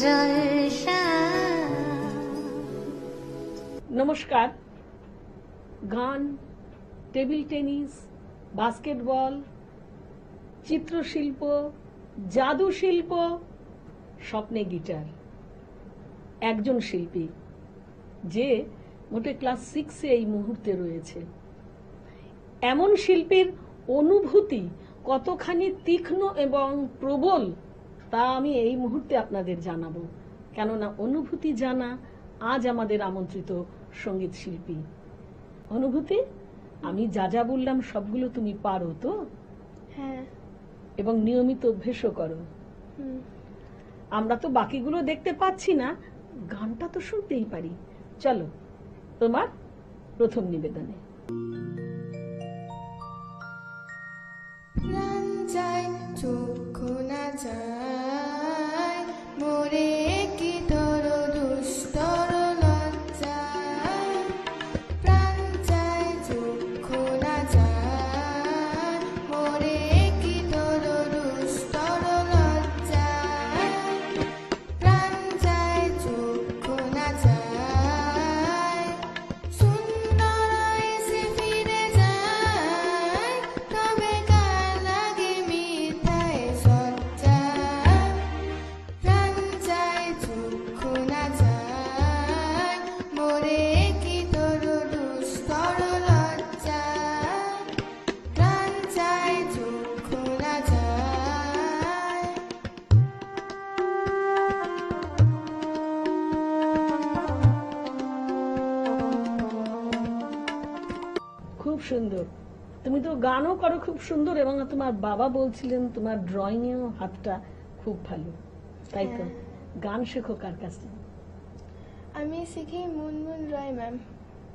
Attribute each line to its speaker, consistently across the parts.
Speaker 1: জলসা।
Speaker 2: নমস্কার। গান, table tennis, basketball, চিত্রশিল্প, জাদু শিল্প, স্বপ্নে গিটার, একজন শিল্পী যে মোটে ক্লাস 6-এ এই মুহূর্তে রয়েছে। এমন শিল্পীর অনুভূতি কতখানি তীক্ষ্ণ এবং প্রবল তা আমি এই মুহূর্তে আপনাদের জানাবো, কেননা অনুভূতি জানা আজ আমাদের আমন্ত্রিত সঙ্গীত শিল্পী। অনুভূতি, আমি যা যা বললাম সবগুলো তুমি পারো তো?
Speaker 3: হ্যাঁ।
Speaker 2: এবং নিয়মিত অভ্যেসও করো। আমরা তো বাকিগুলো দেখতে পাচ্ছি না, গানটা তো শুনতেই পারি। চলো তোমার প্রথম নিবেদনে।
Speaker 3: প্রাণ যায় চক্ষু না যায় মোরে কি তোর দুস্তর লজ্জায়। প্রাণ যায় চক্ষু না যায় মোরে কি তোর দুস্তর লজ্জায়। প্রাণ যায় চক্ষু না যায় সুন্দর এসে ফিরে যায় তবে কার লাগে মিথ্যায় সজ্জায়। প্রাণ যায় চক্ষু না যায় মোরে কি তোর দুস্তর লজ্জায়। প্রাণ যায় চক্ষু না যায়।
Speaker 2: খুব সুন্দর। তুমি তো গানও করো খুব সুন্দর, এবং তোমার বাবা বলছিলেন তোমার ড্রয়িং এও হাতটা খুব ভালো, তাই তো?
Speaker 3: হ্যাঁ।
Speaker 2: গান শেখো কার কাছ থেকে?
Speaker 3: আমি শিখি মুনমুন রায় ম্যাম।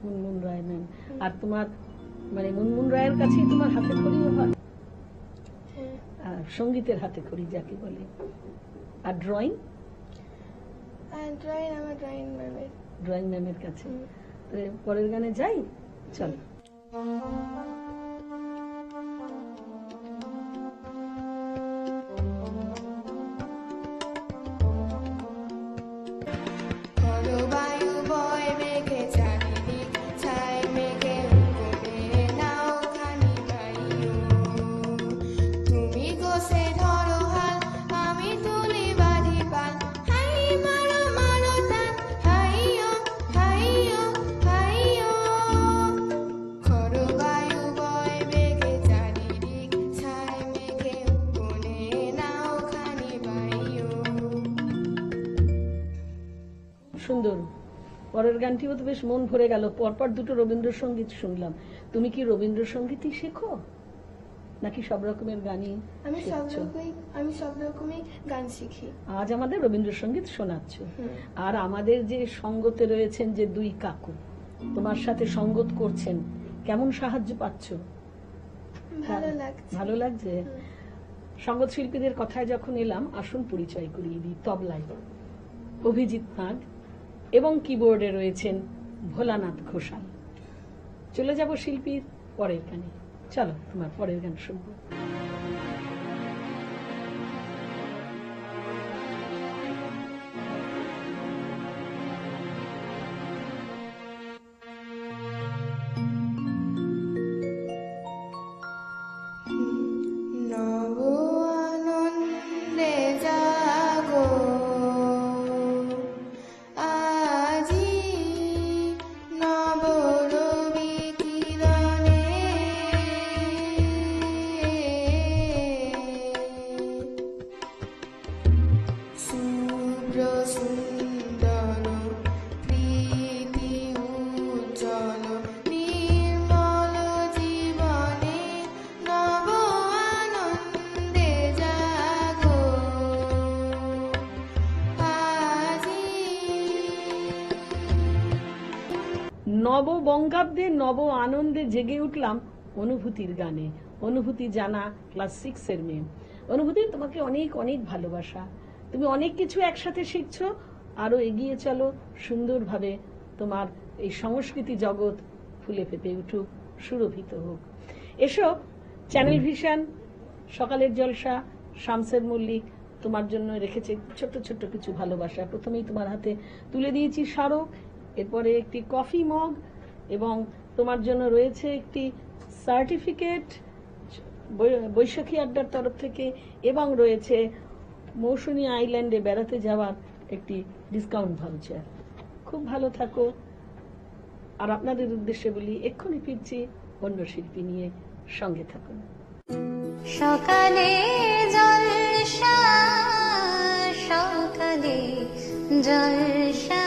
Speaker 2: মুনমুন রায় ম্যাম। আর তোমার মানে মুনমুন রায়ের কাছেই তোমার হাতে খড়িও হয়?
Speaker 3: হ্যাঁ।
Speaker 2: আর সঙ্গীতের হাতে খড়ি যাকে বলে। আর ড্রয়িং?
Speaker 3: আর ড্রয়িং আমার ড্রয়িং ম্যামের।
Speaker 2: ড্রয়িং ম্যামের কাছে। তো পরের গানে যাই, চল।
Speaker 3: বায়ু বয় মেঘে চারিদিক ছাই মেঘে উপরে নাও খানি বাইও। তুমি গোসে ধরো হাল আমি তুলি বাড়ি পাল। হাই মারো মারো টান হাইও হাইও হাইও। বায়ু বয় মেঘে চারিদিক ছাই মেঘে উপরে নাও খানি বাইও।
Speaker 2: সুন্দর। পরের গানটিও তো বেশ মন ভরে গেল। পরপর দুটো রবীন্দ্রসঙ্গীত শুনলাম। তুমি কি রবীন্দ্রসঙ্গীতই শেখো নাকি সব রকমের গানই শিখছো?
Speaker 3: আমি সব রকমই গান শিখি।
Speaker 2: আজ আমাদের রবীন্দ্রসঙ্গীত শোনাচ্ছ। আর আমাদের যে সঙ্গতে রয়েছেন যে দুই কাকু তোমার সাথে সঙ্গত করছেন, কেমন সাহায্য পাচ্ছ?
Speaker 3: ভালো লাগছে।
Speaker 2: ভালো লাগছে। সঙ্গত শিল্পীদের কথায় যখন এলাম, আসুন পরিচয় করিয়ে দিই। তবলায় অভিজিৎ নাগ এবং কিবোর্ডে রয়েছেন ভোলানাথ ঘোষাল। চলে যাব শিল্পীর পরের গানে। চলো তোমার পরের গান শুনবো।
Speaker 3: নব আনন্দে জাগো আজি নব রবি কিরণে। শুভ্র সুন্দর প্রীতি উজ্জ্বল নির্মল জীবনে নব আনন্দে জাগো আজি।
Speaker 2: নব বঙ্গাব্দে নব আনন্দে জেগে উঠলাম অনুভূতির গানে। অনুভূতি জানা ক্লাস 6-এর মেয়ে। অনুভূতি, তোমাকে অনেক অনেক ভালোবাসা। তুমি অনেক কিছু একসাথে শিখছো, আরো এগিয়ে চলো সুন্দরভাবে। তোমার এই সংস্কৃতি জগৎ ফুলে ফেপে উঠুক, সুরভিত হোক। এসো চ্যানেল ভিশন, সকালের জলসা, শামসের মল্লিক তোমার জন্য রেখেছে ছোট্ট ছোট্ট কিছু ভালোবাসা। প্রথমেই তোমার হাতে তুলে দিয়েছি স্মারক, এরপরে একটি কফি মগ, এবং তোমার জন্য রয়েছে একটি সার্টিফিকেট বৈশাখী আড্ডার তরফ থেকে, এবং রয়েছে মৌসুমী আইল্যান্ডে বেড়াতে যাওয়ার একটি ডিসকাউন্ট ভাউচার। খুব ভালো থাকো। আর আপনাদের উদ্দেশ্যে বলি, এক্ষুনি ফিরছি অন্য শিল্পী নিয়ে, সঙ্গে থাকুন।
Speaker 1: সকালে জলসা, সকালে জলসা।